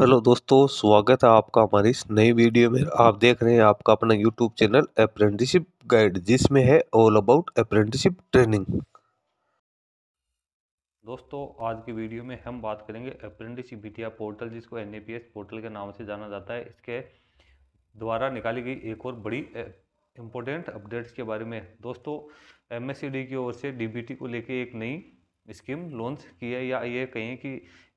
Hello दोस्तों, स्वागत है आपका हमारी इस नई वीडियो में। आप देख रहे हैं आपका अपना यूट्यूब चैनल अप्रेंटिसशिप गाइड, जिसमें है ऑल अबाउट अप्रेंटिसशिप ट्रेनिंग। दोस्तों, आज की वीडियो में हम बात करेंगे अप्रेंटिसशिप बिटिया पोर्टल, जिसको एनएपीएस पोर्टल के नाम से जाना जाता है, इसके द्वारा निकाली गई एक और बड़ी इम्पोर्टेंट अपडेट्स के बारे में। दोस्तों, एमएससीडी की ओर से डीबीटी को लेके एक नई स्कीम लॉन्च की है, या ये कहें कि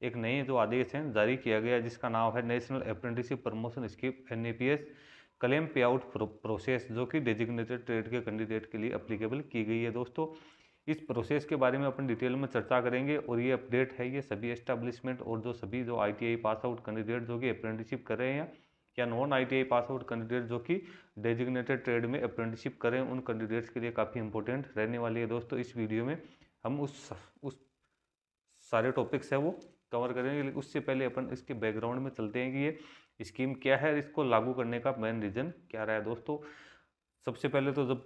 एक नई जो आदेश है जारी किया गया, जिसका नाम है national apprenticeship promotion scheme NAPS claim pay out process, जो कि डेजिग्नेटेड ट्रेड के कैंडिडेट के लिए अप्लीकेबल की गई है। दोस्तों, इस प्रोसेस के बारे में अपन डिटेल में चर्चा करेंगे, और ये अपडेट है ये सभी एस्टेब्लिशमेंट और जो सभी जो आईटीआई पास आउट कैंडिडेट जो कि अप्रेंटिसशिप कर रहे हैं, या non ITI pass out candidate जो कि डेजिग्नेटेड ट्रेड में अप्रेंटिसशिप करें, उन कैंडिडेट्स के लिए काफ़ी इंपॉर्टेंट रहने वाली है। दोस्तों, इस वीडियो में हम उस सारे टॉपिक्स है वो कवर करेंगे, लेकिन उससे पहले अपन इसके बैकग्राउंड में चलते हैं कि ये स्कीम क्या है, इसको लागू करने का मेन रीज़न क्या रहा है। दोस्तों, सबसे पहले तो जब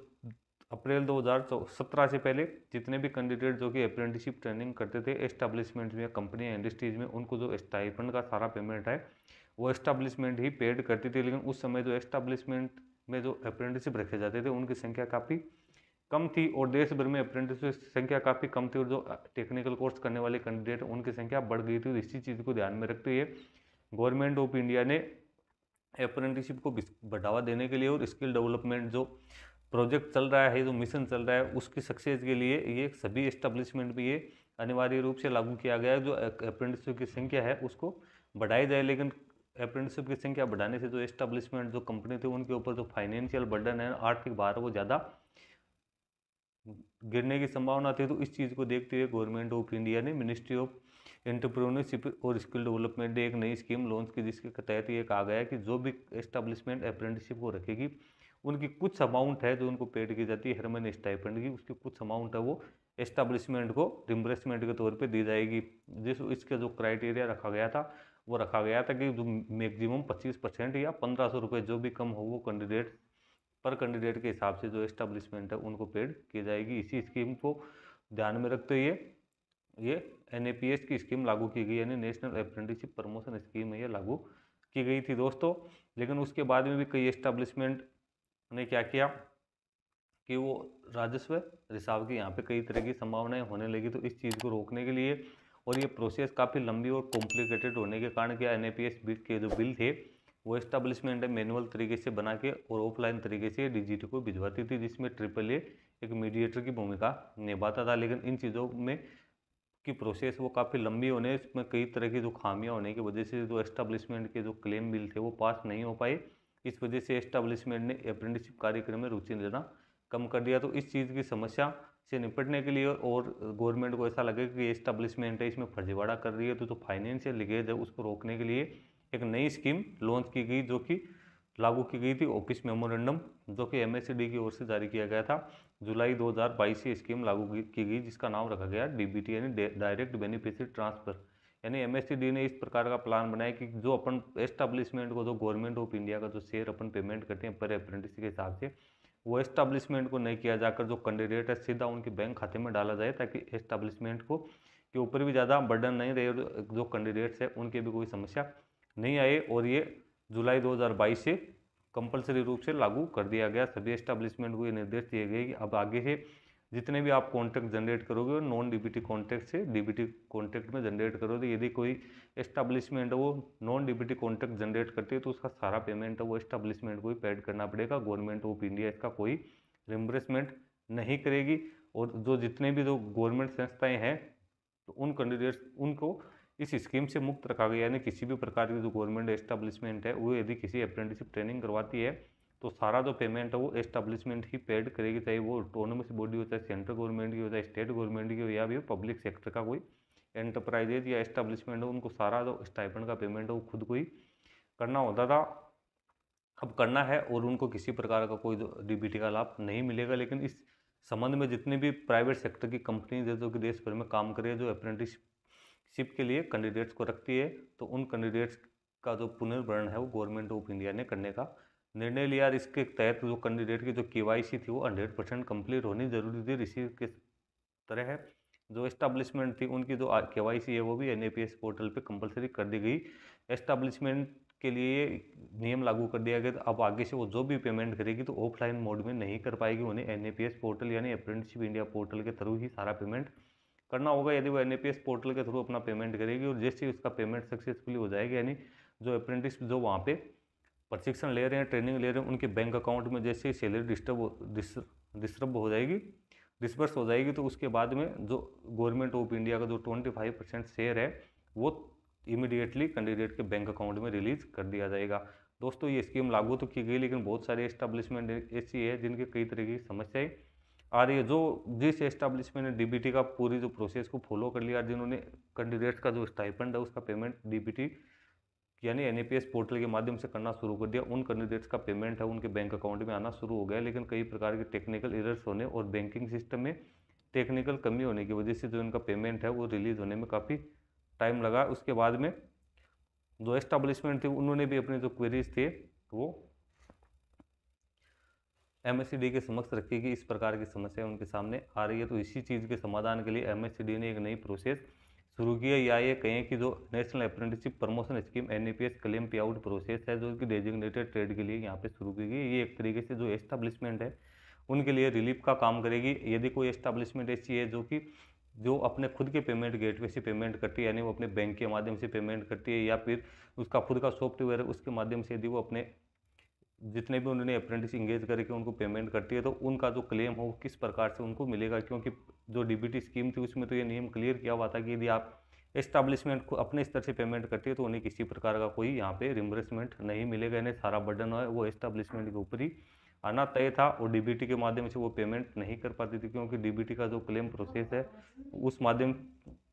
अप्रैल 2017 से पहले जितने भी कैंडिडेट जो कि अप्रेंटिसशिप ट्रेनिंग करते थे एस्टैब्लिशमेंट में, कंपनी इंडस्ट्रीज में, उनको जो स्टाइपेंड का सारा पेमेंट है वो एस्टैब्लिशमेंट ही पेड करती थी। लेकिन उस समय जो एस्टैब्लिशमेंट में जो अप्रेंटिसशिप रखे जाते थे उनकी संख्या काफ़ी कम थी, और देश भर में अप्रेंटिस की संख्या काफ़ी कम थी, और जो टेक्निकल कोर्स करने वाले कैंडिडेट उनकी संख्या बढ़ गई थी। तो इसी चीज़ को ध्यान में रखते हुए गवर्नमेंट ऑफ इंडिया ने अप्रेंटिसशिप को बढ़ावा देने के लिए और स्किल डेवलपमेंट जो प्रोजेक्ट चल रहा है, जो मिशन चल रहा है, उसकी सक्सेस के लिए ये सभी एस्टेब्लिशमेंट भी ये अनिवार्य रूप से लागू किया गया है। जो अप्रेंटिसशिप की संख्या है उसको बढ़ाई जाए, लेकिन अप्रेंटिसशिप की संख्या बढ़ाने से जो एस्टेब्लिशमेंट जो कंपनी थे उनके ऊपर जो फाइनेंशियल बर्डन है, आर्थिक भार, वो ज़्यादा गिरने की संभावना थी। तो इस चीज़ को देखते हुए गवर्नमेंट ऑफ इंडिया ने मिनिस्ट्री ऑफ एंटरप्रेन्योरशिप और स्किल डेवलपमेंट ने एक नई स्कीम लॉन्च की, जिसके तहत ये कहा गया है कि जो भी एस्टेब्लिशमेंट अप्रेंटिसशिप को रखेगी, उनकी कुछ अमाउंट है जो उनको पेड की जाती है हर महीने स्टाइपेंड की, उसकी कुछ अमाउंट है वो एस्टेब्लिशमेंट को रिम्बर्समेंट के तौर पे दी जाएगी। जिस इसका जो क्राइटेरिया रखा गया था वो रखा गया था कि जो मैक्सिमम 25% या 1500 रुपये, जो भी कम हो, वो कैंडिडेट पर कैंडिडेट के हिसाब से जो एस्टेब्लिशमेंट है उनको पेड की जाएगी। इसी स्कीम को ध्यान में रखते हुए ये एनएपीएस की स्कीम लागू की गई, यानी नेशनल अप्रेंटिसशिप प्रमोशन स्कीम है, ये लागू की गई थी। दोस्तों, लेकिन उसके बाद में भी कई एस्टेब्लिशमेंट ने क्या किया कि वो राजस्व रिसाव की यहाँ पे कई तरह की संभावनाएं होने लगी। तो इस चीज़ को रोकने के लिए, और ये प्रोसेस काफ़ी लंबी और कॉम्प्लिकेटेड होने के कारण, क्या एनएपीएस के जो बिल थे वो एस्टेब्लिशमेंट मैनुअल तरीके से बना के और ऑफलाइन तरीके से डीजीटी को भिजवाती थी, जिसमें ट्रिपल ए एक मीडिएटर की भूमिका निभाता था। लेकिन इन चीज़ों में की प्रोसेस वो काफ़ी लंबी होने, इसमें कई तरह की जो खामियां होने की वजह से जो एस्टेब्लिशमेंट के जो क्लेम बिल थे वो पास नहीं हो पाए। इस वजह से एस्टेब्लिशमेंट ने अप्रेंटिसशिप कार्यक्रम में रुचि लेना कम कर दिया। तो इस चीज़ की समस्या से निपटने के लिए, और गवर्नमेंट को ऐसा लगे कि एस्टेब्लिशमेंट है इसमें फर्जीवाड़ा कर रही है, तो फाइनेंशियल लीकेज है उसको रोकने के लिए एक नई स्कीम लॉन्च की गई, जो कि लागू की गई थी ऑफिस मेमोरेंडम, जो कि एमएससीडी की ओर से जारी किया गया था। जुलाई 2022 से स्कीम लागू की गई, जिसका नाम रखा गया डीबीटी, यानी डायरेक्ट बेनिफिशियरी ट्रांसफर। यानी एमएससीडी ने इस प्रकार का प्लान बनाया कि जो अपन एस्टेब्लिशमेंट को, जो गवर्नमेंट ऑफ इंडिया का जो शेयर अपन पेमेंट करते हैं पर अप्रेंटिस के हिसाब से, वो एस्टेब्लिशमेंट को नहीं किया जाकर जो कैंडिडेट है सीधा उनके बैंक खाते में डाला जाए, ताकि एस्टेब्लिशमेंट को के ऊपर भी ज़्यादा बर्डन नहीं रहे, जो कैंडिडेट्स है उनके भी कोई समस्या नहीं आए। और ये जुलाई 2022 से कंपलसरी रूप से लागू कर दिया गया। सभी एस्टेब्लिशमेंट को ये निर्देश दिए गए कि अब आगे से जितने भी आप कॉन्ट्रैक्ट जनरेट करोगे वो नॉन डीबीटी कॉन्ट्रैक्ट से डीबीटी कॉन्ट्रैक्ट में जनरेट करोगे। यदि कोई एस्टेब्लिशमेंट है वो नॉन डीबीटी कॉन्ट्रैक्ट जनरेट करती है, तो उसका सारा पेमेंट है वो एस्टेब्लिशमेंट को ही पेड करना पड़ेगा। गवर्नमेंट ऑफ इंडिया इसका कोई रिम्बर्समेंट नहीं करेगी। और जो जितने भी जो गवर्नमेंट संस्थाएं हैं, तो उन कैंडिडेट्स उनको इस स्कीम से मुक्त रखा गया, यानी किसी भी प्रकार की जो गवर्नमेंट एस्टेब्लिशमेंट है वो यदि किसी अप्रेंटिसशिप ट्रेनिंग करवाती है, तो सारा जो पेमेंट है वो एस्टेब्लिशमेंट ही पेड करेगी, चाहे वो ऑटोनोमस बॉडी हो, चाहे सेंट्रल गवर्नमेंट की हो, चाहे स्टेट गवर्नमेंट की हो, या भी पब्लिक सेक्टर का कोई एंटरप्राइजेज या एस्टेब्लिशमेंट हो, उनको सारा जो स्टाइपेंड का पेमेंट है वो खुद को ही करना होता था। अब करना है, और उनको किसी प्रकार का कोई डीबीटी का लाभ नहीं मिलेगा। लेकिन इस संबंध में जितने भी प्राइवेट सेक्टर की कंपनीज है जो कि देश भर में काम करे, जो अप्रेंटिसशिप के लिए कैंडिडेट्स को रखती है, तो उन कैंडिडेट्स का जो पुनर्भरण है वो गवर्नमेंट ऑफ इंडिया ने करने का निर्णय लिया। इसके तहत जो कैंडिडेट की जो केवाईसी थी वो 100% कंप्लीट होनी जरूरी थी। इसी के तरह जो एस्टेब्लिशमेंट थी उनकी जो केवाईसी है वो भी एनएपीएस पोर्टल पे कंपलसरी कर दी गई। एस्टैब्लिशमेंट के लिए नियम लागू कर दिया गया। तो अब आगे से वो जो भी पेमेंट करेगी तो ऑफलाइन मोड में नहीं कर पाएगी, उन्हें एनएपीएस पोर्टल यानी अप्रेंटिसशिप इंडिया पोर्टल के थ्रू ही सारा पेमेंट करना होगा। यदि वो एनएपीएस पोर्टल के थ्रू अपना पेमेंट करेगी और जैसे ही उसका पेमेंट सक्सेसफुली हो जाएगा, यानी जो अप्रेंटिस जो वहाँ पे प्रशिक्षण ले रहे हैं, ट्रेनिंग ले रहे हैं, उनके बैंक अकाउंट में जैसे ही सैलरी डिस्टर्ब हो जाएगी, डिस्बर्स हो जाएगी, तो उसके बाद में जो गवर्नमेंट ऑफ इंडिया का जो 25% शेयर है वो इमीडिएटली कैंडिडेट के बैंक अकाउंट में रिलीज कर दिया जाएगा। दोस्तों ये स्कीम लागू तो की गई, लेकिन बहुत सारे एस्टैब्लिशमेंट ऐसी है जिनके कई तरह की समस्याएं आ रही है। जो जिस एस्टैब्लिशमेंट ने डीबीटी का पूरी जो प्रोसेस को फॉलो कर लिया, जिन्होंने कैंडिडेट्स का जो स्टाइपेंड है उसका पेमेंट डीबीटी यानी एनएपीएस पोर्टल के माध्यम से करना शुरू कर दिया, उन कैंडिडेट्स का पेमेंट है उनके बैंक अकाउंट में आना शुरू हो गया। लेकिन कई प्रकार के टेक्निकल एरर्स होने और बैंकिंग सिस्टम में टेक्निकल कमी होने की वजह से जो इनका पेमेंट है वो रिलीज होने में काफ़ी टाइम लगा। उसके बाद में जो एस्टैब्लिशमेंट थे उन्होंने भी अपने जो क्वेरीज थे वो एमएससीडी के समक्ष रखी कि इस प्रकार की समस्या उनके सामने आ रही है। तो इसी चीज़ के समाधान के लिए एमएससीडी ने एक नई प्रोसेस शुरू की है, या ये कहें कि जो national apprenticeship promotion scheme NAPS claim pay out process है, जो कि डेजिग्नेटेड ट्रेड के लिए यहाँ पे शुरू की गई। ये एक तरीके से जो एस्टैब्लिशमेंट है उनके लिए रिलीफ का काम करेगी। यदि कोई एस्टैब्लिशमेंट ऐसी है जो अपने खुद के पेमेंट गेटवे से पेमेंट करती है, यानी वो अपने बैंक के माध्यम से पेमेंट करती है, या फिर उसका खुद का सॉफ्टवेयर है उसके माध्यम से यदि वो अपने जितने भी उन्होंने अप्रेंटिस इंगेज करके उनको पेमेंट करती है, तो उनका जो क्लेम हो किस प्रकार से उनको मिलेगा। क्योंकि जो डीबीटी स्कीम थी उसमें तो ये नियम क्लियर किया हुआ था कि यदि आप एस्टैब्लिशमेंट को अपने स्तर से पेमेंट करती है तो उन्हें किसी प्रकार का कोई यहाँ पे रिम्बर्समेंट नहीं मिलेगा, यानी सारा बर्डन है वो एस्टैब्लिशमेंट के ऊपर ही आना तय था। और डीबीटी के माध्यम से वो पेमेंट नहीं कर पाती थी, क्योंकि डीबीटी का जो क्लेम प्रोसेस है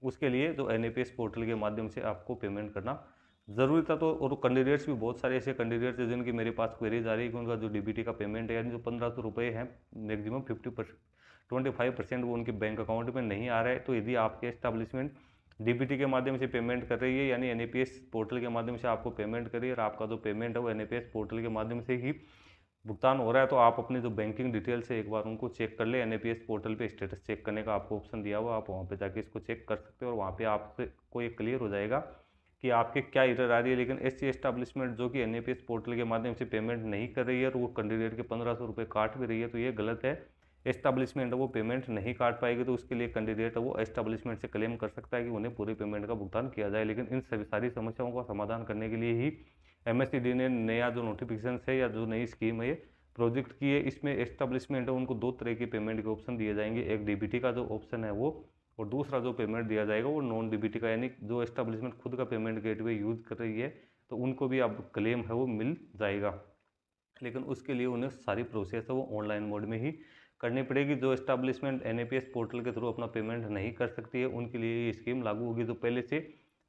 उसके लिए जो एनएपीएस पोर्टल के माध्यम से आपको पेमेंट करना ज़रूरी था। तो और कैंडिडेट्स भी बहुत सारे ऐसे कैंडिडेट्स हैं जिनकी मेरे पास क्वेरीज आ रही है कि उनका जो डीबीटी का पेमेंट है, यानी जो 1500 रुपये है, मैक्सिमम 25% वो उनके बैंक अकाउंट में नहीं आ रहा है। तो यदि आपके एस्टैब्लिशमेंट डीबीटी के माध्यम से पेमेंट कर रही है, यानी एनएपीएस पोर्टल के माध्यम से आपको पेमेंट करिए, और आपका जो पेमेंट है वो एनएपीएस पोर्टल के माध्यम से ही भुगतान हो रहा है, तो आप अपनी जो बैंकिंग डिटेल से एक बार उनको चेक कर ले। एनएपीएस पोर्टल पे स्टेटस चेक करने का आपको ऑप्शन दिया हुआ, आप वहाँ पे जाके इसको चेक कर सकते हो, और वहाँ पे आपको ये क्लियर हो जाएगा कि आपके क्या एरर आ रही है। लेकिन ऐसी एस्टैब्लिशमेंट जो कि एनएपीएस पोर्टल के माध्यम से पेमेंट नहीं कर रही है और वो कैंडिडेट के 1500 रुपये काट भी रही है, तो ये गलत है। एस्टैब्लिशमेंट वो पेमेंट नहीं काट पाएगी, तो उसके लिए कैंडिडेट वो एस्टैब्लिशमेंट से क्लेम कर सकता है कि उन्हें पूरे पेमेंट का भुगतान किया जाए। लेकिन इन सभी सारी समस्याओं का समाधान करने के लिए ही एमएससीडी ने नया जो नोटिफिकेशन है या जो नई स्कीम है ये प्रोजेक्ट की है। इसमें एस्टैब्लिशमेंट है उनको दो तरह के पेमेंट के ऑप्शन दिए जाएंगे, एक डीबीटी का जो ऑप्शन है वो, और दूसरा जो पेमेंट दिया जाएगा वो नॉन डीबीटी का, यानी जो एस्टैब्लिशमेंट खुद का पेमेंट गेटवे यूज़ कर रही है तो उनको भी अब क्लेम है वो मिल जाएगा। लेकिन उसके लिए उन्हें सारी प्रोसेस है वो ऑनलाइन मोड में ही करनी पड़ेगी। जो एस्टैब्लिशमेंट एनएपीएस पोर्टल के थ्रू अपना पेमेंट नहीं कर सकती है उनके लिए ये स्कीम लागू होगी। जो पहले से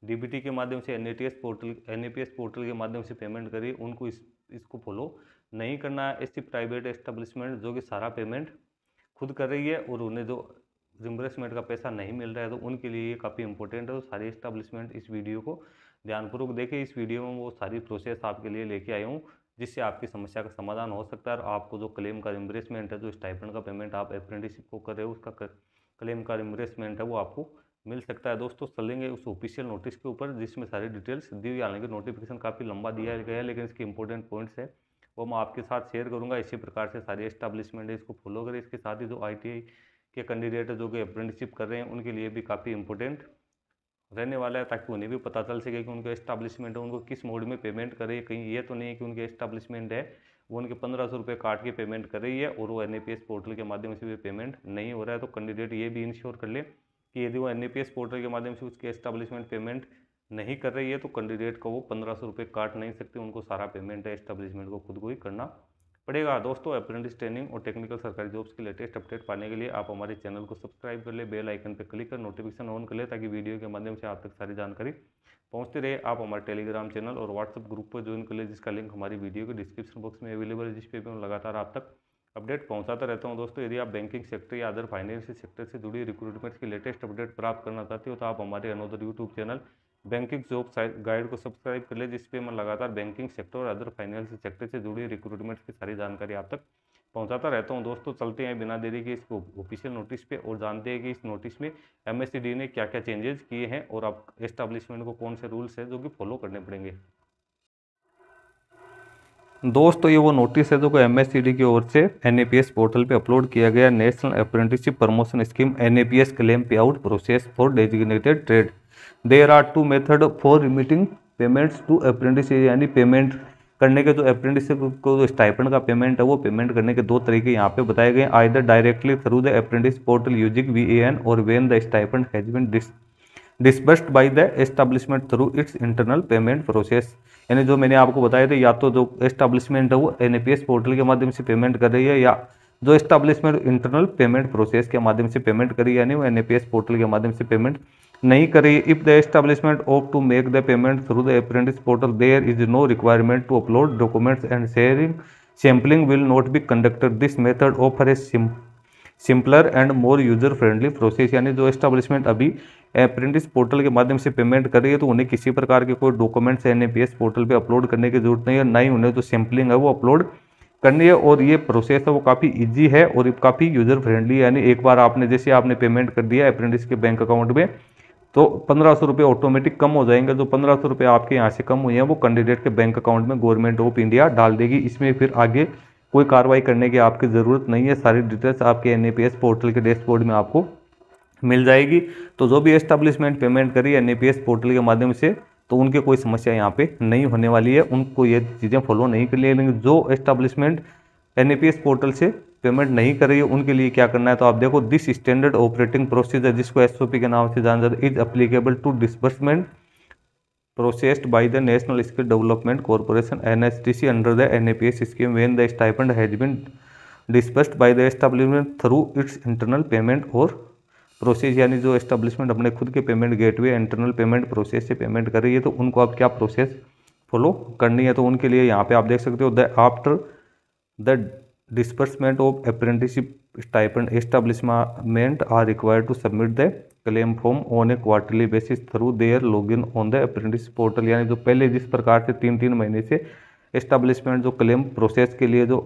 डीबीटी के माध्यम से एनएपीएस पोर्टल के माध्यम से पेमेंट करिए, उनको इसको फॉलो नहीं करना है। ऐसी प्राइवेट एस्टैब्लिशमेंट जो कि सारा पेमेंट खुद कर रही है और उन्हें जो रिम्बर्समेंट का पैसा नहीं मिल रहा है, तो उनके लिए ये काफ़ी इंपॉर्टेंट है। तो सारी एस्टैब्लिशमेंट इस वीडियो को ध्यानपूर्वक देखें। इस वीडियो में वो सारी प्रोसेस आपके लिए लेके आया हूँ जिससे आपकी समस्या का समाधान हो सकता है, और आपको जो क्लेम का रिम्बर्समेंट है, जो स्टाइपेंड का पेमेंट आप अप्रेंटिसशिप को कर रहे हो उसका क्लेम का रिम्बर्समेंट है वो आपको मिल सकता है। दोस्तों चलेंगे उस ऑफिशियल नोटिस के ऊपर जिसमें सारी डिटेल्स दी हुई। हालांकि नोटिफिकेशन काफ़ी लंबा दिया गया है, लेकिन इसके इंपॉर्टेंट पॉइंट्स है वो मैं आपके साथ शेयर करूंगा। इसी प्रकार से सारी एस्टैब्लिशमेंट है इसको फॉलो करें। इसके साथ ही जो आईटीआई के कैंडिडेट है जो कि अप्रेंटिसशिप कर रहे हैं उनके लिए भी काफ़ी इंपॉर्टेंट रहने वाला है, ताकि उन्हें भी पता चल सके कि उनका एस्टैब्लिशमेंट है उनको किस मोड में पेमेंट करे। कहीं ये तो नहीं है कि उनके एस्टैब्लिशमेंट है वो उनके 1500 रुपये काट के पेमेंट कर रही है और वो एनएपीएस पोर्टल के माध्यम से भी पेमेंट नहीं हो रहा है। तो कैंडिडेट ये भी इंश्योर कर ले कि यदि वो एनएपीएस पोर्टल के माध्यम से उसकी एस्टैब्लिशमेंट पेमेंट नहीं कर रही है तो कैंडिडेट को वो 1500 रुपये काट नहीं सकते, उनको सारा पेमेंट है एस्टैब्लिशमेंट को खुद को ही करना पड़ेगा। दोस्तों अप्रेंटिस ट्रेनिंग और टेक्निकल सरकारी जॉब्स की लेटेस्ट अपडेट पाने के लिए आप हमारे चैनल को सब्सक्राइब कर ले, बेल आइकन पर क्लिक कर नोटिफिकेशन ऑन कर ले, ताकि वीडियो के माध्यम से आप तक सारी जानकारी पहुंचती रहे। आप हमारे टेलीग्राम चैनल और व्हाट्सएप ग्रुप पर ज्वाइन कर ले, जिसका लिंक हमारी वीडियो के डिस्क्रिप्शन बॉक्स में अवेलेबल है, जिस पे भी मैं लगातार आप तक अपडेट पहुंचाता रहता हूं। दोस्तों यदि आप बैंकिंग सेक्टर या अदर फाइनेंशियल सेक्टर से जुड़ी रिक्रूटमेंट की लेटेस्ट अपडेट प्राप्त करना चाहते हो तो आप हमारे another YouTube channel banking job guide को सब्सक्राइब कर ले, जिस पे मैं लगातार बैंकिंग सेक्टर और अदर फाइनेंशियल सेक्टर से जुड़ी रिक्रूटमेंट की सारी जानकारी आप तक पहुंचाता रहता हूं। दोस्तों चलते हैं बिना देरी के इसको ऑफिशियल नोटिस पे और जानते हैं कि इस नोटिस में MSCD ने क्या क्या चेंजेस किए हैं और अब एस्टैब्लिशमेंट को कौन से रूल्स हैं जो कि फॉलो करने पड़ेंगे। दोस्तों ये वो नोटिस है जो कि MSCD की ओर से NAPS पोर्टल पे अपलोड किया गया, national apprenticeship promotion scheme NAPS claim pay out process for designated trade. There are 2 method for remitting payments to apprentice, यानी पेमेंट करने के जो अप्रेंटिसशिप को जो स्टाइपेंड का पेमेंट है वो पेमेंट करने के 2 तरीके यहाँ पे बताए गए, either directly through the apprentice portal using VAN और when the stipend has been disbursed by the establishment through its internal payment process. यानी जो मैंने आपको बताया था, या तो जो एस्टैब्लिशमेंट है वो NAPS पोर्टल के माध्यम से पेमेंट कर रही है, या जो एस्टैब्लिशमेंट इंटरनल पेमेंट प्रोसेस के माध्यम से पेमेंट करी, यानी वो NAPS पोर्टल के माध्यम से पेमेंट नहीं करी। If the establishment of to make the payment through the apprentice portal there is no requirement to upload documents and sharing sampling will not be conducted. This method offer a simpler and more user friendly process. यानी जो establishment अभी apprentice portal के माध्यम से payment कर रही है तो उन्हें किसी प्रकार के कोई डॉक्यूमेंट्स NAPS पोर्टल पे अपलोड करने की जरूरत नहीं है, ना ही उन्हें जो सैम्पलिंग है वो अपलोड करनी है। और ये प्रोसेस है वो काफ़ी इजी है और काफ़ी यूजर फ्रेंडली है। यानी एक बार आपने जैसे आपने पेमेंट कर दिया अप्रेंटिस के बैंक अकाउंट में तो 1500 रुपये ऑटोमेटिक कम हो जाएंगे। जो 1500 रुपये आपके यहाँ से कम हुए हैं वो कैंडिडेट के बैंक अकाउंट में गवर्नमेंट ऑफ इंडिया डाल देगी। इसमें फिर आगे कोई कार्रवाई करने की आपकी ज़रूरत नहीं है। सारी डिटेल्स आपके NAPS पोर्टल के डैशबोर्ड में आपको मिल जाएगी। तो जो भी एस्टैब्लिशमेंट पेमेंट करी NAPS पोर्टल के माध्यम से तो उनके कोई समस्या यहाँ पे नहीं होने वाली है, उनको ये चीज़ें फॉलो नहीं करनी है। लेकिन जो एस्टैब्लिशमेंट NAPS पोर्टल से पेमेंट नहीं कर रही है उनके लिए क्या करना है, तो आप देखो दिस स्टैंडर्ड ऑपरेटिंग प्रोसीजर, जिसको SOP के नाम से जाना जाता है, is applicable to disbursement processed by the National Skill Development Corporation NSDC under the NAPS scheme when the stipend has been disbursed by the establishment through its internal payment और process. यानी जो establishment अपने खुद के payment gateway internal payment process से payment कर रही है तो उनको अब क्या प्रोसेस फॉलो करनी है, तो उनके लिए यहाँ पे आप देख सकते हो the after the disbursement of apprenticeship stipend establishment are required to submit the claim form on a quarterly basis through their login on the apprentice portal। यानी जो पहले जिस प्रकार से 3-3 महीने से एस्टेब्लिशमेंट जो क्लेम प्रोसेस के लिए जो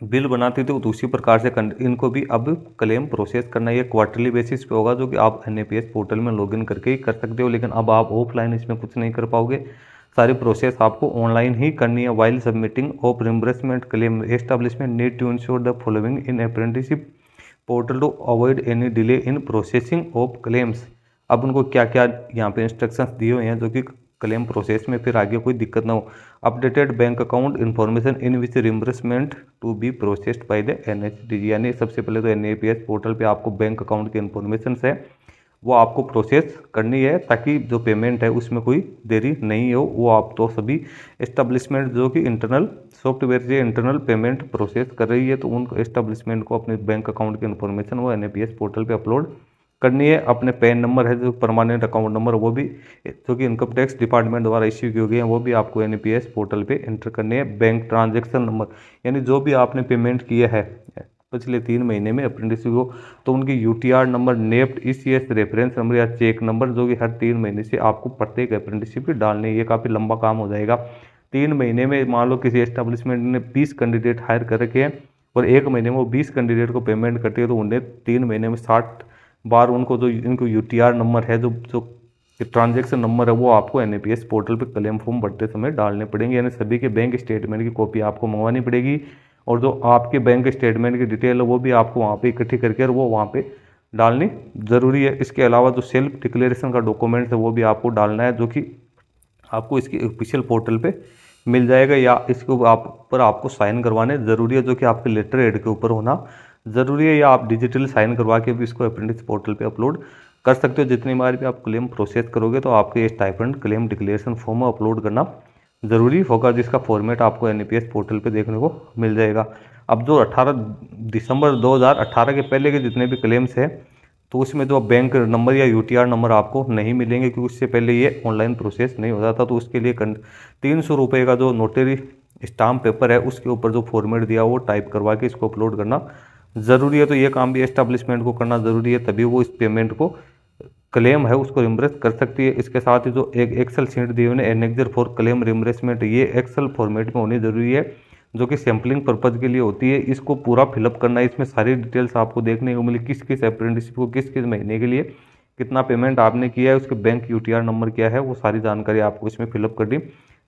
बिल बनाती थी तो उसी प्रकार से इनको भी अब क्लेम प्रोसेस करना ये क्वार्टरली बेसिस पे होगा, जो कि आप NAPS पोर्टल में लॉगिन करके ही कर सकते हो। लेकिन अब आप ऑफलाइन इसमें कुछ नहीं कर पाओगे, सारी प्रोसेस आपको ऑनलाइन ही करनी है। While submitting of reimbursement claim establishment need to ensure the following in apprenticeship portal to avoid any delay in processing of claims. अब उनको क्या क्या यहाँ पे इंस्ट्रक्शंस दिए हुए हैं जो कि क्लेम प्रोसेस में फिर आगे कोई दिक्कत ना हो। Updated bank account information in which reimbursement to be processed by the NHDG। यानी सबसे पहले तो NAPS पोर्टल पे आपको बैंक अकाउंट के इन्फॉर्मेशन है वो आपको प्रोसेस करनी है ताकि जो पेमेंट है उसमें कोई देरी नहीं हो। वो आप तो सभी एस्टेब्लिशमेंट जो कि इंटरनल सॉफ्टवेयर से इंटरनल पेमेंट प्रोसेस कर रही है तो उन एस्टेब्लिशमेंट को अपने बैंक अकाउंट की इन्फॉर्मेशन वो NAPS पोर्टल पे अपलोड करनी है। अपने पैन नंबर है जो परमानेंट अकाउंट नंबर वो भी जो कि इनकम टैक्स डिपार्टमेंट द्वारा इश्यू किए गए हैं वो भी आपको NAPS पोर्टल पे एंटर करनी है। बैंक ट्रांजैक्शन नंबर यानी जो भी आपने पेमेंट किया है पिछले 3 महीने में अप्रेंटिस को तो उनकी UTR number, NEFT, ECS reference number या चेक नंबर जो कि हर 3 महीने से आपको प्रत्येक अप्रेंटिसशिप में डालने। ये काफ़ी लंबा काम हो जाएगा। 3 महीने में मान लो किसी एस्टेब्लिशमेंट ने 20 कैंडिडेट हायर कर रखे हैं और 1 महीने में वो 20 कैंडिडेट को पेमेंट करती है तो उन्हें 3 महीने में 60 बार उनको जो इनको UTR नंबर है जो ट्रांजैक्शन नंबर है वो आपको NAPS पोर्टल पे क्लेम फॉर्म भरते समय डालने पड़ेंगे। यानी सभी के बैंक स्टेटमेंट की कॉपी आपको मंगवानी पड़ेगी और जो आपके बैंक स्टेटमेंट की डिटेल है वो भी आपको वहाँ पे इकट्ठी करके और वो वहाँ पे डालनी ज़रूरी है। इसके अलावा जो सेल्फ डिक्लेरेशन का डॉक्यूमेंट है वो भी आपको डालना है जो कि आपको इसके ऑफिशियल पोर्टल पे मिल जाएगा या इसके पर आपको साइन करवाने ज़रूरी है जो कि आपके लेटर हेड के ऊपर होना ज़रूरी है या आप डिजिटल साइन करवा के भी इसको अप्रेंटिस पोर्टल पे अपलोड कर सकते हो। जितनी बार भी आप क्लेम प्रोसेस करोगे तो आपके stipend claim declaration form upload करना ज़रूरी होगा जिसका फॉर्मेट आपको NAPS पोर्टल पे देखने को मिल जाएगा। अब जो 18 दिसंबर 2018 के पहले के जितने भी क्लेम्स हैं तो उसमें जो बैंक नंबर या UTR नंबर आपको नहीं मिलेंगे क्योंकि उससे पहले ये ऑनलाइन प्रोसेस नहीं होता था। तो उसके लिए 300 रुपये का जो नोटरी स्टाम्प पेपर है उसके ऊपर जो फॉर्मेट दिया वो टाइप करवा के इसको अपलोड करना ज़रूरी है। तो ये काम भी एस्टेब्लिशमेंट को करना ज़रूरी है तभी वो इस पेमेंट को क्लेम है उसको रिम्बर्स कर सकती है। इसके साथ ही जो एक एक्सेल शीट दी हुई है एनेक्जर फॉर क्लेम रिम्बर्समेंट ये एक्सेल फॉर्मेट में होनी ज़रूरी है जो कि सैम्पलिंग पर्पज़ के लिए होती है। इसको पूरा फिलअप करना है, इसमें सारी डिटेल्स आपको देखने को मिली, किस किस अप्रेंटिसशिप को किस किस महीने के लिए कितना पेमेंट आपने किया है, उसके बैंक यूटीआर नंबर क्या है, वो सारी जानकारी आपको इसमें फिलअप करनी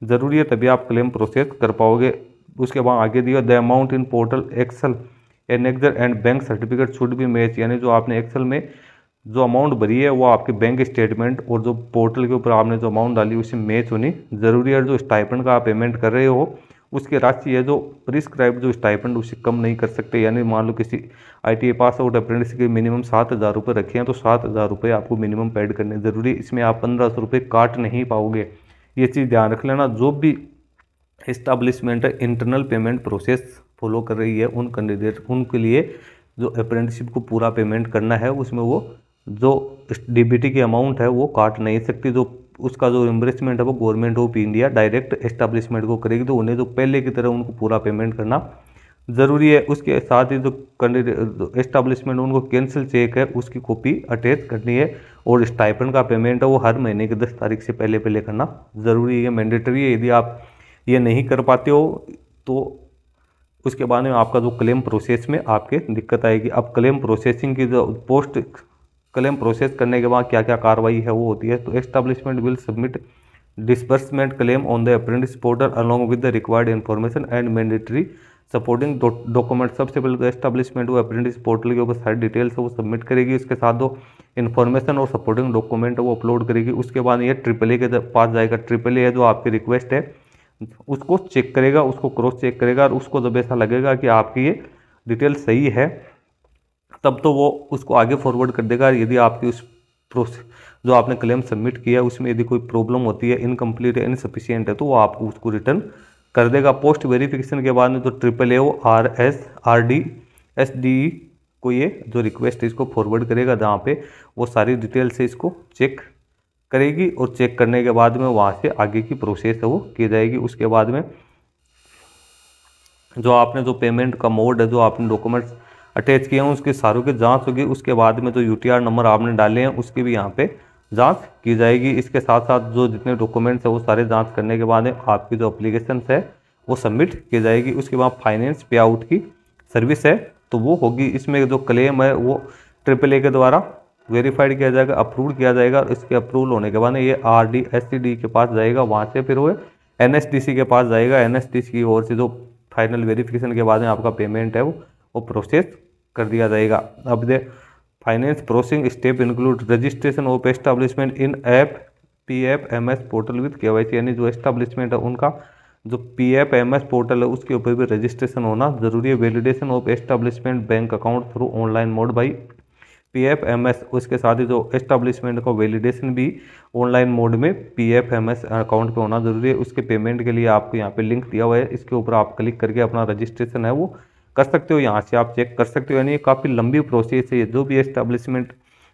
ज़रूरी है, तभी आप क्लेम प्रोसेस कर पाओगे। उसके बाद आगे दिया the amount in portal excel annexure and bank certificate should be match, यानी जो आपने एक्सेल में जो अमाउंट भरी है वो आपके बैंक स्टेटमेंट और जो पोर्टल के ऊपर आपने जो अमाउंट डाली उससे मैच होनी जरूरी है। जो स्टाइपेंड का आप पेमेंट कर रहे हो उसकी राशि है जो प्रिस्क्राइब जो स्टाइपेंड उससे कम नहीं कर सकते, यानी मान लो किसी ITA पास आउट अप्रेंटिस के मिनिमम 7,000 रुपये रखे हैं तो 7,000 रुपये आपको मिनिमम पेड करने जरूरी है, इसमें आप 1,500 रुपये काट नहीं पाओगे। ये चीज़ ध्यान रख लेना। जो भी establishment internal payment process follow कर रही है उन कैंडिडेट उनके लिए जो अप्रेंटिसशिप को पूरा पेमेंट करना है उसमें वो जो DBT की अमाउंट है वो काट नहीं सकती। जो उसका जो रिम्बर्समेंट है वो government of India direct establishment को करेगी, तो उन्हें जो पहले की तरह उनको पूरा पेमेंट करना ज़रूरी है। उसके साथ ही जो कैंडिडेट एस्टाब्लिशमेंट उनको कैंसिल चेक है उसकी कॉपी अटैच करनी है, और स्टाइपेंड का पेमेंट है वो हर महीने की 10 तारीख से पहले पहले करना ज़रूरी है, मैंडेटरी है। यदि आप ये नहीं कर पाते हो तो उसके बाद में आपका जो क्लेम प्रोसेस में आपके दिक्कत आएगी। अब क्लेम प्रोसेसिंग की जो पोस्ट क्लेम प्रोसेस करने के बाद क्या क्या कार्रवाई है वो होती है, तो establishment will submit disbursement claim on the apprentice portal along with the required information and mandatory supporting document. सबसे पहले तो एस्टाब्लिशमेंट वो अप्रेंटिस पोर्टल के ऊपर सारी डिटेल्स है वो सबमिट करेगी, उसके साथ दो इन्फॉर्मेशन और सपोर्टिंग डॉक्यूमेंट है वो अपलोड करेगी। उसके बाद ये AAA के पास जाएगा। AAA है जो आपकी रिक्वेस्ट है उसको चेक करेगा, उसको क्रॉस चेक करेगा, और उसको जब ऐसा लगेगा कि आपकी ये डिटेल सही है तब तो वो उसको आगे फॉरवर्ड कर देगा। यदि आपकी उस प्रोसेस जो आपने क्लेम सबमिट किया उसमें यदि कोई प्रॉब्लम होती है, इनकम्प्लीट है, इनसफिशियंट है, तो वो आपको उसको रिटर्न कर देगा। पोस्ट वेरिफिकेशन के बाद में जो AAA वो RS RD SDE को ये जो रिक्वेस्ट है इसको फॉरवर्ड करेगा, जहाँ पे वो सारी डिटेल से इसको चेक करेगी, और चेक करने के बाद में वहाँ से आगे की प्रोसेस है वो की जाएगी। उसके बाद में जो आपने जो पेमेंट का मोड है, जो आपने डॉक्यूमेंट्स अटैच किए हैं उसके सारों की जांच होगी। उसके बाद में जो UTR नंबर आपने डाले हैं उसकी भी यहाँ पे जांच की जाएगी। इसके साथ साथ जो जितने डॉक्यूमेंट्स है वो सारे जांच करने के बाद में आपकी जो अप्लीकेशन है वो सबमिट की जाएगी। उसके बाद फाइनेंस पे आउट की सर्विस है तो वो होगी। इसमें जो क्लेम है वो AAA के द्वारा वेरीफाइड किया जाएगा, अप्रूव किया जाएगा। इसके अप्रूवल होने के बाद ये RD SCD के पास जाएगा, वहाँ से फिर वो NSDC के पास जाएगा। NSDC की ओर से जो फाइनल वेरिफिकेशन के बाद में आपका पेमेंट है वो प्रोसेस कर दिया जाएगा। अब the finance processing step include registration of establishment in app PFMS portal with KYC, यानी जो एस्टाब्लिशमेंट है उनका जो PFMS पोर्टल है उसके ऊपर भी रजिस्ट्रेशन होना जरूरी है। Validation of establishment bank account through online mode by PFMS, उसके साथ ही जो एस्टाब्लिशमेंट का वैलिडेशन भी ऑनलाइन मोड में PFMS अकाउंट पे होना जरूरी है। उसके पेमेंट के लिए आपको यहाँ पे लिंक दिया हुआ है, इसके ऊपर आप क्लिक करके अपना रजिस्ट्रेशन है वो कर सकते हो, यहाँ से आप चेक कर सकते हो। यानी ये काफ़ी लंबी प्रोसेस है, जो भी एस्टाब्लिशमेंट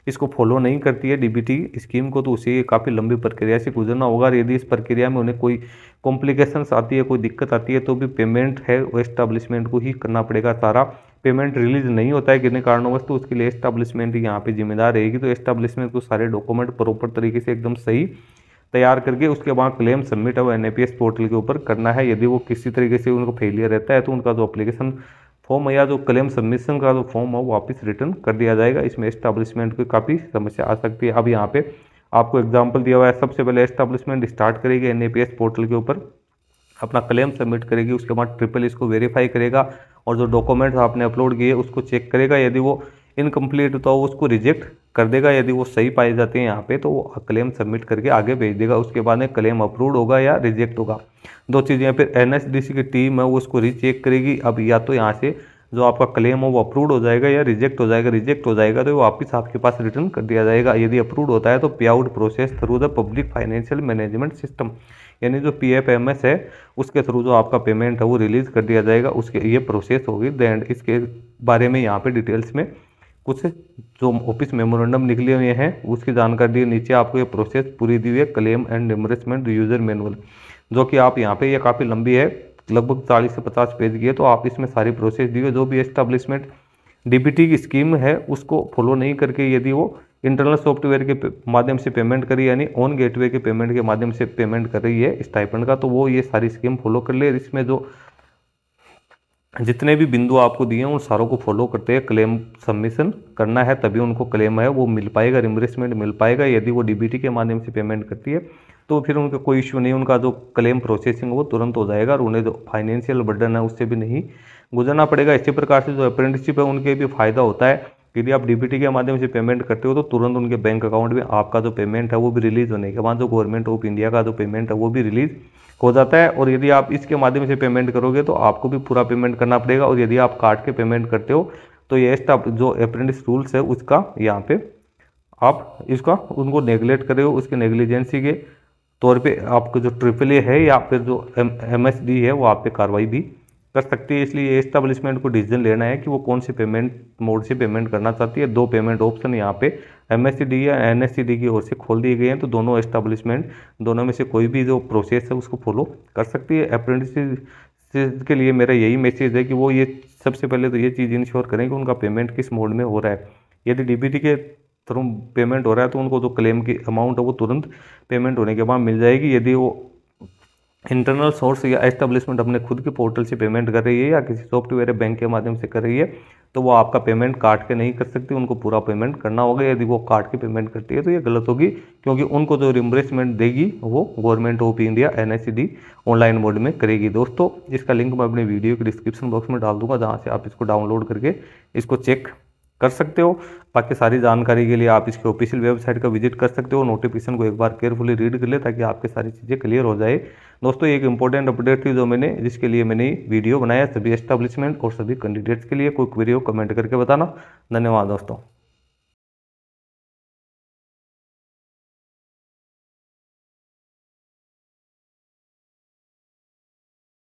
इसको फॉलो नहीं करती है DBT स्कीम को, तो उसे काफ़ी लंबी प्रक्रिया से गुजरना होगा। और यदि इस प्रक्रिया में उन्हें कोई कॉम्प्लिकेशंस आती है, कोई दिक्कत आती है, तो भी पेमेंट है वो एस्टाब्लिशमेंट को ही करना पड़ेगा। सारा पेमेंट रिलीज नहीं होता है किन्हीं कारणों तो उसके लिए एस्टाब्लिशमेंट यहाँ पे जिम्मेदार रहेगी। तो एस्टाब्लिशमेंट को सारे डॉक्यूमेंट प्रॉपर तरीके से एकदम सही तैयार करके उसके बाद क्लेम सबमिट है वो NAPS पोर्टल के ऊपर करना है। यदि वो किसी तरीके से उनको फेलियर रहता है तो उनका जो अप्लीकेशन फॉर्म या जो क्लेम सबमिशन का जो फॉर्म है वो वापस रिटर्न कर दिया जाएगा। इसमें एस्टाब्लिशमेंट की काफ़ी समस्या आ सकती है। अब यहाँ पे आपको एग्जाम्पल दिया हुआ है। सबसे पहले एस्टाब्लिशमेंट स्टार्ट करेगी NAPS पोर्टल के ऊपर, अपना क्लेम सबमिट करेगी, उसके बाद ट्रिपल इसको वेरीफाई करेगा और जो डॉक्यूमेंट्स आपने अपलोड किए उसको चेक करेगा। यदि वो इनकम्प्लीट तो उसको रिजेक्ट कर देगा, यदि वो सही पाए जाते हैं यहाँ पे तो वो क्लेम सबमिट करके आगे भेज देगा। उसके बाद में क्लेम अप्रूव्ड होगा या रिजेक्ट होगा, दो चीज़ें। फिर NSDC की टीम है वो उसको रीचेक करेगी। अब या तो यहाँ से जो आपका क्लेम हो वो अप्रूव्ड हो जाएगा या रिजेक्ट हो जाएगा। रिजेक्ट हो जाएगा तो वो वापस आपके पास रिटर्न कर दिया जाएगा। यदि अप्रूव्ड होता है तो पे out process through the public financial management system, यानी जो PFMS है उसके थ्रू जो आपका पेमेंट है वो रिलीज कर दिया जाएगा। उसके ये प्रोसेस होगी। देन इसके बारे में यहाँ पे डिटेल्स में कुछ जो ऑफिस मेमोरेंडम निकले हुए हैं उसकी जानकारी दी। नीचे आपको ये प्रोसेस पूरी दी हुई है, claim and reimbursement user manual, जो कि आप यहाँ पे ये काफ़ी लंबी है, लगभग 40 से 50 पेज की है। तो आप इसमें सारी प्रोसेस दी है। जो भी एस्टाब्लिशमेंट DBT की स्कीम है उसको फॉलो नहीं करके यदि वो इंटरनल सॉफ्टवेयर के माध्यम से पेमेंट करी, यानी ऑन गेटवे के पेमेंट के माध्यम से पेमेंट कर रही है स्टाइपेंड का, तो वो ये सारी स्कीम फॉलो कर ले। इसमें जो जितने भी बिंदु आपको दिए हैं उन सारों को फॉलो करते हैं क्लेम सबमिशन करना है, तभी उनको क्लेम है वो मिल पाएगा, रिम्बर्समेंट मिल पाएगा। यदि वो डीबीटी के माध्यम से पेमेंट करती है तो फिर उनका कोई इश्यू नहीं, उनका जो क्लेम प्रोसेसिंग वो तुरंत हो जाएगा और उन्हें जो फाइनेंशियल बर्डन है उससे भी नहीं गुजरना पड़ेगा। इसी प्रकार से जो अप्रेंटिसशिप है उनके भी फायदा होता है। यदि आप डीबीटी के माध्यम से पेमेंट करते हो तो तुरंत उनके बैंक अकाउंट में आपका जो पेमेंट है वो भी रिलीज होने के बाद जो गवर्नमेंट ऑफ इंडिया का जो पेमेंट है वो भी रिलीज हो जाता है। और यदि आप इसके माध्यम से पेमेंट करोगे तो आपको भी पूरा पेमेंट करना पड़ेगा। और यदि आप काट के पेमेंट करते हो तो ये जो अप्रेंटिस रूल्स है उसका यहाँ पे आप इसका उनको नेगलेक्ट करे हो, उसके नेग्लिजेंसी के तौर पे आपको जो ट्रिपल ए है या फिर जो MSD है वो आप पे कार्रवाई भी कर सकती है। इसलिए एस्टेब्लिशमेंट को डिसीजन लेना है कि वो कौन से पेमेंट मोड से पेमेंट करना चाहती है। दो पेमेंट ऑप्शन यहाँ पे MSD या NSCD की ओर से खोल दिए गए हैं, तो दोनों एस्टेब्लिशमेंट दोनों में से कोई भी जो प्रोसेस है उसको फॉलो कर सकती है। अप्रेंटिस के लिए मेरा यही मैसेज है कि वो ये सबसे पहले तो ये चीज़ इंश्योर करें कि उनका पेमेंट किस मोड में हो रहा है। यदि डीबीटी के थ्रू पेमेंट हो रहा है तो उनको जो क्लेम की अमाउंट है वो तुरंत पेमेंट होने के बाद मिल जाएगी। यदि वो इंटरनल सोर्स या एस्टेब्लिशमेंट अपने खुद के पोर्टल से पेमेंट कर रही है या किसी सॉफ्टवेयर या बैंक के माध्यम से कर रही है तो वो आपका पेमेंट काट के नहीं कर सकती, उनको पूरा पेमेंट करना होगा। यदि वो काट के पेमेंट करती है तो ये गलत होगी, क्योंकि उनको जो रिम्बर्समेंट देगी वो government of India NSCD online mode में करेगी। दोस्तों इसका लिंक मैं अपने वीडियो के डिस्क्रिप्शन बॉक्स में डाल दूंगा, जहाँ से आप इसको डाउनलोड करके इसको चेक कर सकते हो। बाकी सारी जानकारी के लिए आप इसके ऑफिशियल वेबसाइट का विजिट कर सकते हो। नोटिफिकेशन को एक बार केयरफुली रीड कर ले ताकि आपके सारी चीज़ें क्लियर हो जाए। दोस्तों एक इंपॉर्टेंट अपडेट थी जो मैंने जिसके लिए मैंने वीडियो बनाया सभी एस्टेब्लिशमेंट और सभी कैंडिडेट्स के लिए। कोई क्वेरी हो कमेंट करके बताना। धन्यवाद दोस्तों।